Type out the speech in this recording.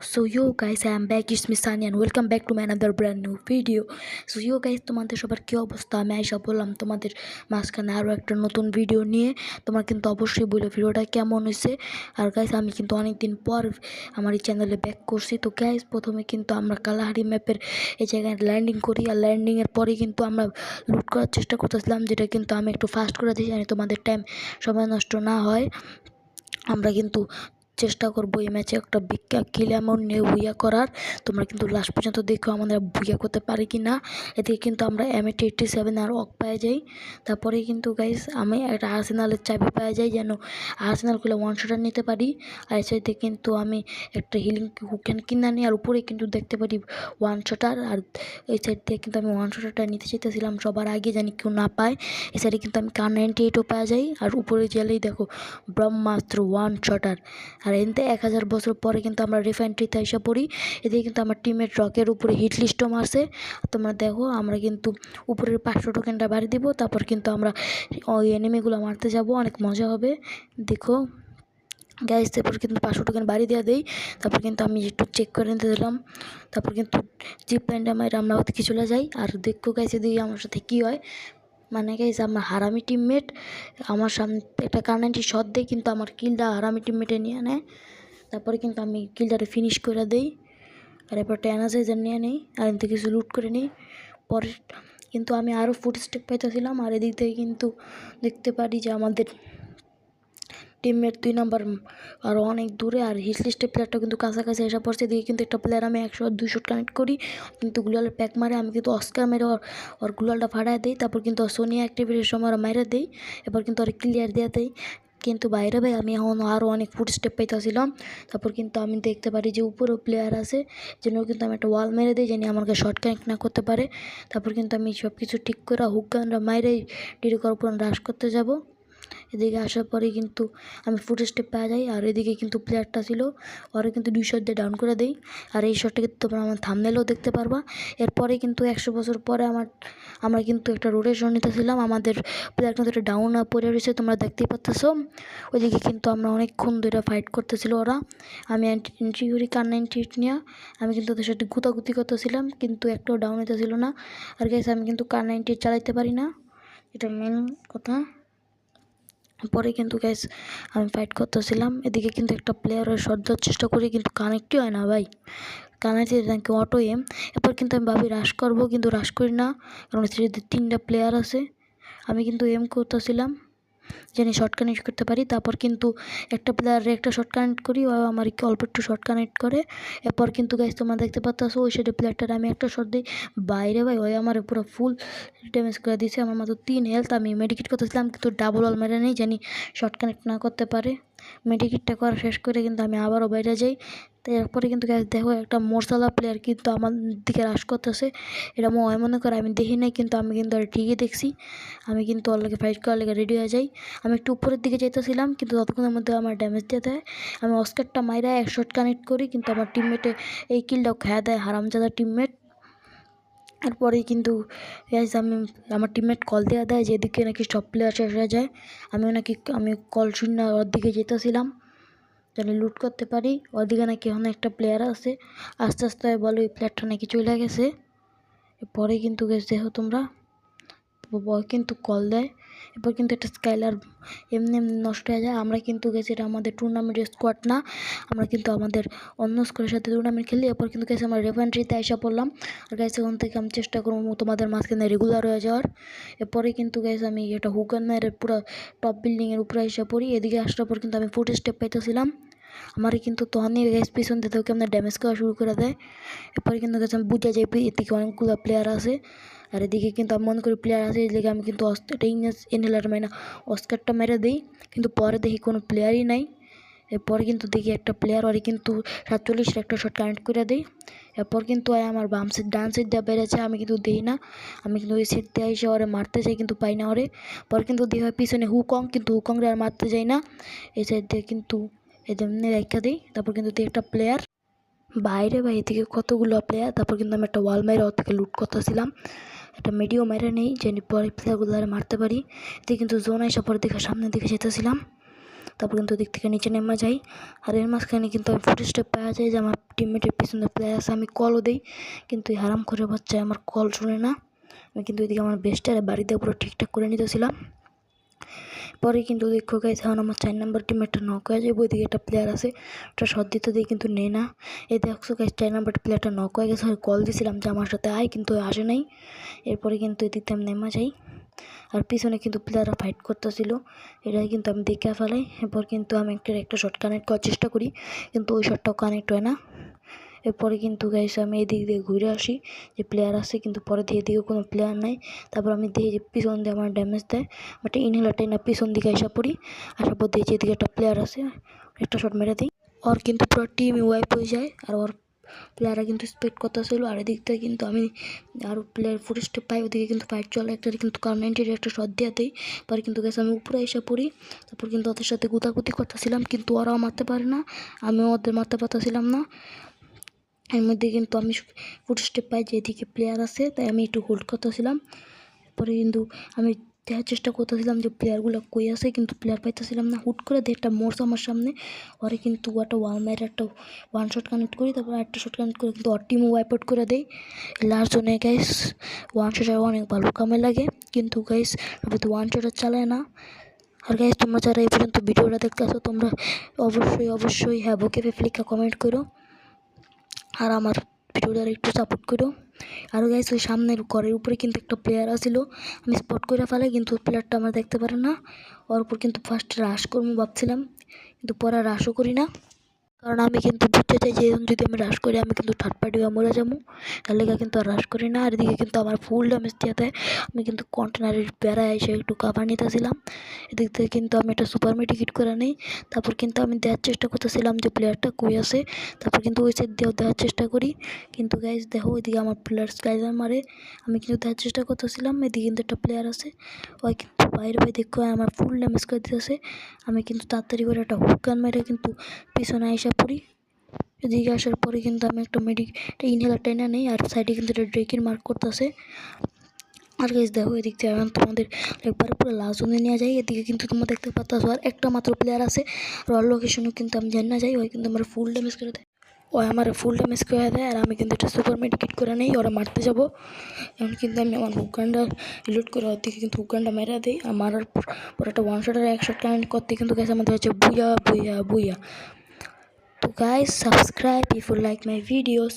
So yo guys, I am back. It's me Sanya and welcome back to my another brand new video. So yo guys, তোমাদের সবার কি অবস্থা? আমি আইসা বললাম তোমাদের মাঝখানে আরও একটা নতুন ভিডিও নিয়ে। তোমার কিন্তু অবশ্যই বলে ভিডিওটা কেমন হয়েছে। আর গাইস, আমি কিন্তু অনেকদিন পর আমার এই চ্যানেলে ব্যাক করছি। তো গাইস, প্রথমে কিন্তু আমরা কালাহারি ম্যাপের এই জায়গায় ল্যান্ডিং করি, আর ল্যান্ডিংয়ের পরে কিন্তু আমরা লুট করার চেষ্টা করতেছিলাম, যেটা কিন্তু আমি একটু ফাস্ট করে দিই জানি তোমাদের টাইম সময় নষ্ট না হয়। আমরা কিন্তু চেষ্টা করবো এই ম্যাচে একটা কিল অ্যামাউন্ট নিয়ে ভুইয়া করার। তোমরা কিন্তু লাস্ট পর্যন্ত দেখো আমাদের ভুইয়া করতে পারি কি না। এদিকে কিন্তু আমরা M87 আর অক পেয়ে যাই। তারপরে কিন্তু গাইস আমি একটা আর্সেনালের চাবি পেয়ে যাই, যেন আর্সেনাল খুলে ওয়ান শটার নিতে পারি। আর এর সাথে কিন্তু আমি একটা হিলিং হুকেন কিনে আনি, আর উপরে কিন্তু দেখতে পারি ওয়ান শটার। আর এই সাইড দিয়ে কিন্তু আমি ওয়ান শটারটা নিতে চাইতেছিলাম সবার আগে, জানি কেউ না পায়। এই সাইডে কিন্তু আমি Kar98ও পেয়ে যাই, আর উপরে গেলেই দেখো ব্রহ্মাস্ত্র ওয়ান শটার। আর এতে 1000 বছর পরে কিন্তু আমরা রিফাইনারিতে এসে পড়ি। এদিকে কিন্তু আমার টিমের রকের উপরে হিট লিস্টও মারছে। তোমরা দেখো, আমরা কিন্তু উপরের 500 টোকেনটা বাড়ি দিব, তারপর কিন্তু আমরা ওই এনিমিগুলো মারতে যাব, অনেক মজা হবে। দেখো গাইস, তারপর কিন্তু 500 টোকেন বাড়ি দেওয়া দেই। তারপর কিন্তু আমি একটু চেক করে নিতে দিলাম। তারপর কিন্তু জিপ লাইনটা মাইরে আমরা ওদিকে চলে যাই। আর দেখো গাইস, এদিকে আমার সাথে কী হয়। মানে গাইস, আমার হারামি টিমমেট আমার সামনে একটা Kar90 শট দেয়, কিন্তু আমার কিলটা হারামি টিমমেটে নিয়ে নেয়। তারপরে কিন্তু আমি কিলটারে ফিনিশ করে দিই, আর এরপর একটা এনার্জাইজার নিয়ে নিই, আর এদিকে কিছু লুট করে নিই। পরে কিন্তু আমি আরও ফুট স্টেপ পাইতেছিলাম, আর এদিক থেকে কিন্তু দেখতে পারি যে আমাদের টিমমেট 2 নম্বর আরও অনেক দূরে, আর হিট লিস্টের প্লেয়ারটা কিন্তু কাছাকাছি এসে পড়ছে। এদিকে কিন্তু একটা প্লেয়ার আমি 100-200 কানেক্ট করি, কিন্তু গুলালের প্যাক মারে। আমি কিন্তু অস্কার মেরে ওর গুলালটা ফাটাই দিই। তারপর কিন্তু সোনি অ্যাক্টিভিটির সময় মেরে দিই, এরপর কিন্তু ওর ক্লিয়ার দিয়ে দেয়। কিন্তু বাইরে ভাই আমি এখন আরও অনেক ফুট স্টেপ পাইতেছিলাম। তারপর কিন্তু আমি দেখতে পারি যে উপরেও প্লেয়ার আছে, যেন কিন্তু আমি একটা ওয়াল মেরে দিই, যেন আমাকে শর্ট কানেক্ট না করতে পারে। তারপর কিন্তু আমি সব কিছু ঠিক করে হুক গানরা মাইরেই ডিডি করার উপর রাশ করতে যাব। এদিকে আসার পরে কিন্তু আমি ফুট স্টেপ পেয়ে যাই, আর এদিকে কিন্তু প্লেয়ারটা ছিল, ওরা কিন্তু 2 শট দিয়ে ডাউন করে দেই। আর এই শটটা কিন্তু তোমরা আমার থাম্বনেলেও দেখতে পারবা। এরপরে কিন্তু 100 বছর পরে আমরা কিন্তু একটা রোটেশন নিতেছিলাম, আমাদের প্লেয়ার কিন্তু একটা ডাউন পড়ে রয়েছে, তোমরা দেখতেই পাচ্ছ। ওইদিকে কিন্তু আমরা অনেকক্ষণ ধরে ফাইট করতেছিল ওরা। আমি এন্ট্রি করি Kar98 নিয়ে। আমি কিন্তু ওদের সাথে গুতাগুতি করতেছিলাম, কিন্তু একটাও ডাউন হইতেছিল না। আর গাইস, আমি কিন্তু Kar98 চালাইতে পারি না, এটা মেন কথা। পরে কিন্তু গাইস আমি ফাইট করতেছিলাম, এদিকে কিন্তু একটা প্লেয়ারের শট দেওয়ার চেষ্টা করি, কিন্তু কানেক্টই হয় না ভাই। কানেক্টে নাকি অটো এম। এরপর কিন্তু আমি ভাবি রাশ করবো, কিন্তু রাশ করি না, কারণ সেটা 3টা প্লেয়ার আছে। আমি কিন্তু এম করতেছিলাম, জানি শর্ট কানেক্ট করতে পারি। তারপর কিন্তু একটা প্লেয়ারে একটা শর্ট কানেক্ট করি, ও আমার অল্প একটু শর্ট কানেক্ট করে। এরপর কিন্তু গাইস তোমরা দেখতে পাচ্ছ ওই সাইডে প্লেয়ারটার আমি একটা শর্ট দিই, বাইরে ভাই ওই আমার পুরো ফুল ড্যামেজ করে দিয়েছে। আমার মাত্র 3 হেলথ। আমি মেডিকেট করতেছিলাম, কিন্তু ডাবল ওয়াল মেরে নেই, জানি শর্ট কানেক্ট না করতে পারে। মেডিকেটটা করা শেষ করে কিন্তু আমি আবারও বাইরে যাই। তো এরপরে কিন্তু গাইস দেখো একটা মোরসালা প্লেয়ার কিন্তু আমার দিকে রাশ করতেছে। এটা মনে করে আমি দেখি নাই, কিন্তু আমি কিন্তু আর ঠিকই দেখছি। আমি কিন্তু ওর লাগে ফাইট করার লেগে রেডি হয়ে যাই। আমি একটু উপরের দিকে যেতেছিলাম, কিন্তু ততক্ষণের মধ্যে আমার ড্যামেজ দিয়ে দেয়। আমি অস্কারটা মাইরা এক শট কানেক্ট করি, কিন্তু আমার টিমমেটে এই কিলটাও খেয়ে দেয়, হারামজাদা টিমমেট। এরপরেই কিন্তু গাইস আমার টিমমেট কল দেওয়া দেয় যে এদিকে নাকি সব প্লেয়ার শেষ হয়ে যায়। আমি কল শূন্য ওর দিকে যেতেছিলাম, জানি লুট করতে পারি। ওদিকে নাকি ওখানে একটা প্লেয়ার আছে, আস্তে আস্তে বলো ওই প্লেয়ারটা নাকি চলে গেছে। পরে কিন্তু গেছে দেখো তোমরা, বয় কিন্তু কল দেয়। এরপর কিন্তু একটা স্কাইলার এমনি এমনি নষ্ট হয়ে যায়। আমরা কিন্তু গেছি, এটা আমাদের টুর্নামেন্টের স্কোয়াড না, আমরা কিন্তু আমাদের অন্য স্কোয়াডের সাথে টুর্নামেন্ট খেলি। এরপর কিন্তু গেছে আমরা রিফাইনারিতে এসে পড়লাম। আর গেছে ওখান থেকে আমি চেষ্টা করবো তোমাদের মাঝখানে রেগুলার হয়ে যাওয়ার। এরপরে কিন্তু গেছে আমি এটা হুগানের পুরো টপ বিল্ডিংয়ের উপরে এসে পড়ি। এদিকে আসার পর কিন্তু আমি ফুট স্টেপ পাইতেছিলাম, আমার কিন্তু তখনই গ্যাস পিছন দিতে কেমন ড্যামেজ করা শুরু করে দেয়। এরপরে কিন্তু গেছে আমি বুঝা যাই এদিকে অনেকগুলো প্লেয়ার আছে, আর এদিকে কিন্তু আমি মনে করি প্লেয়ার আছে, এদিকে আমি কিন্তু ইনহেলার মেরে অস্কারটা মেরে দিই, কিন্তু পরে দেখি কোনো প্লেয়ারই নাই। এরপরে কিন্তু দেখি একটা প্লেয়ার, ওরে কিন্তু 47 একটা শট কানেক্ট করে দিই। এরপর কিন্তু আমার বাম সাইড ডান সাইড দিয়ে বেড়েছে, আমি কিন্তু দিই না। আমি কিন্তু ওই সাইড দিয়ে এসে ওরে মারতে চাই, কিন্তু পাই না ওরে। পরে কিন্তু দেখি হয় পিছনে হুকং, কিন্তু হুকংরে আর মারতে যাই না। এই সাইড দিয়ে কিন্তু এমনি রেখা দিই। তারপর কিন্তু একটা প্লেয়ার বাইরে বা এদিকে কতগুলো প্লেয়ার। তারপর কিন্তু আমি একটা ওয়াল মেরে ওর থেকে লুট করতেছিলাম, একটা মিডিও মেরে নেই, যে পরে প্লেয়ারগুলো মারতে পারি। এদিকে কিন্তু জোন আইসা পরের দিকে সামনের দিকে যেতেছিলাম। তারপর কিন্তু ওদিক থেকে নিচে নেমে যাই। আর এর মাঝখানে কিন্তু আমি ফুটেজটা পাওয়া যায় যে আমার টিমমেটের পিছনে প্লেয়ার আছে। আমি কলও দিই, কিন্তু এই হারাম করে বাচ্চায় আমার কল শুনে না। আমি কিন্তু এদিকে আমার বেস্টারে বাড়িতে পুরো ঠিকঠাক করে নিতেছিলাম। পরে কিন্তু দেখো গাইস এখন আমার 4 নম্বর টিমমেটটা নক হয়ে যাবে। ওইদিকে একটা প্লেয়ার আছে, ওটা শট দিতে দিয়ে কিন্তু নেই না। এই দেখছো গাইস 4 নম্বর প্লেয়ারটা নক হয়ে গেছে। কল দিয়েছিলাম যে আমার সাথে আয়, কিন্তু আসে নাই। এরপরে কিন্তু এদিকে আমি নেমে যাই, আর পিছনে কিন্তু প্লেয়াররা ফাইট করতেছিল, এটাই কিন্তু আমি দেখে ফেলাই। এরপর কিন্তু আমি একটা শট কানেক্ট করার চেষ্টা করি, কিন্তু ওই শটটাও কানেক্ট হয় না। এরপরে কিন্তু গাইস আমি এদিক দিয়ে ঘুরে আসি যে প্লেয়ার আছে, কিন্তু পরে দিয়ে এদিকে কোনো প্লেয়ার নাই। তারপর আমি দেখি যে পিছন দিয়ে আমার ড্যামেজ দেয়, বাট ইনহেলারটাই না পিছন দিকে আসা পড়ি। আসার পর দেখি এদিকে একটা প্লেয়ার আছে, একটা শট মেরে দিই। ওর কিন্তু পুরো টিম ওয়াইপ হয়ে যায়, আর ওর প্লেয়াররা কিন্তু স্পেক্ট করতেছিল। আর এদিক থেকে কিন্তু আমি আরও প্লেয়ার ফুটেজটা পাই, ওদিকে কিন্তু ফাইট চলে একটা, কিন্তু কার-90 একটা শট দিয়ে দিই। পরে কিন্তু গেছে আমি উপরে এসে পড়ি। তারপর কিন্তু ওদের সাথে গুতাগুতি করতেছিলাম, কিন্তু ওরাও মারতে পারে না, আমিও ওদের মারতে পারতেছিলাম না। এর মধ্যে কিন্তু আমি ফুটেজটা পাই যে এদিকে প্লেয়ার আছে, তাই আমি একটু হোল্ড করতেছিলাম। পরে কিন্তু আমি দেখার চেষ্টা করতেছিলাম যে প্লেয়ারগুলো কই আছে, কিন্তু প্লেয়ার পাইতেছিলাম না। হুট করে একটা মোড়স আমার সামনে, ওরে কিন্তু একটা একটা ওয়ান শট কানেক্ট করি, তারপর একটা শট কানেক্ট করে কিন্তু ওর টিমও ওয়াইপ আউট করে দেয়। লাস্ট জোনে গাইস ওয়ান শট অনেক ভালো কামে লাগে, কিন্তু গাইস তো ওয়ান শট চালায় না। আর গাইস তোমরা যারা এই পর্যন্ত ভিডিওটা দেখতে আসো, তোমরা অবশ্যই হ্যাঁ বুকে ফ্লিকা কমেন্ট করো, আর আমার ভিডিওটা একটু সাপোর্ট করো। আর গাইস ওই সামনের ঘরের উপরে কিন্তু একটা প্লেয়ার আছিল, আমি স্পট করে ফেলাই, কিন্তু প্লেয়ারটা আমার দেখতে পারে না। ওর উপর কিন্তু ফার্স্ট রাশ করবো ভাবছিলাম, কিন্তু পরে রাশও করি না, কারণ আমি কিন্তু বুঝতে চাই যে যদি আমি রাশ করি আমি কিন্তু থার্ড পার্টি হয়ে মরে যাবো, তার লেগে কিন্তু আর রাশ করি না। আর এদিকে কিন্তু আমার ফুল ড্যামেজ দিয়ে দেয়, আমি কিন্তু কন্টেনারের বেড়ায় এসে একটু কাভার নিতেছিলাম। এদিক থেকে কিন্তু আমি একটা সুপার মেডিকেট করে নিই। তারপর কিন্তু আমি দেওয়ার চেষ্টা করতেছিলাম যে প্লেয়ারটা কই আছে, তারপর কিন্তু ওই সাইড দিয়েও দেওয়ার চেষ্টা করি, কিন্তু গাইজ দেখো ওইদিকে আমার প্লেয়ার স্কাইলার মারে, আমি কিন্তু দেওয়ার চেষ্টা করতেছিলাম। এদিকে কিন্তু একটা প্লেয়ার আছে, ওই কিন্তু বাইরে দেখো আমার ফুল ড্যামেজ করে দিতেছে। আমি কিন্তু তাড়াতাড়ি করে একটা হুক গান মেরে কিন্তু পিছনে এসে পড়ি। এদিকে আসার পরে কিন্তু আমি একটা ইনহেলার টেনে নেই, আর সাইডে কিন্তু একটা ড্রেকের মার্ক করতেছে। আর গাইস দেখো এদিক থেকে এখন তোমাদের একবার পুরো লাস্ট জোনে নিয়ে যাই। এদিকে কিন্তু তোমরা দেখতে পাচ্ছ আর একটা মাত্র প্লেয়ার আছে, আর লোকেশনও কিন্তু আমি জানি না যাই, ওই কিন্তু আমার ফুল ড্যামেজ করে দেয়, ওই আমার ফুল ড্যামেজ করে দেয়। আর আমি কিন্তু একটা সুপার মেডিকেট করে নেই, ওরা মারতে যাবো। এখন কিন্তু আমি আমার হুকগানটা রিলোড করে ওর দিকে কিন্তু হুকগানটা মেরে দিই, আর মারার পর একটা ওয়ান শটের এক শট কানেক্ট করতে কিন্তু গেছে আমাদের হচ্ছে বুইয়া বুইয়া বুইয়া। তো guys, subscribe if you like my videos.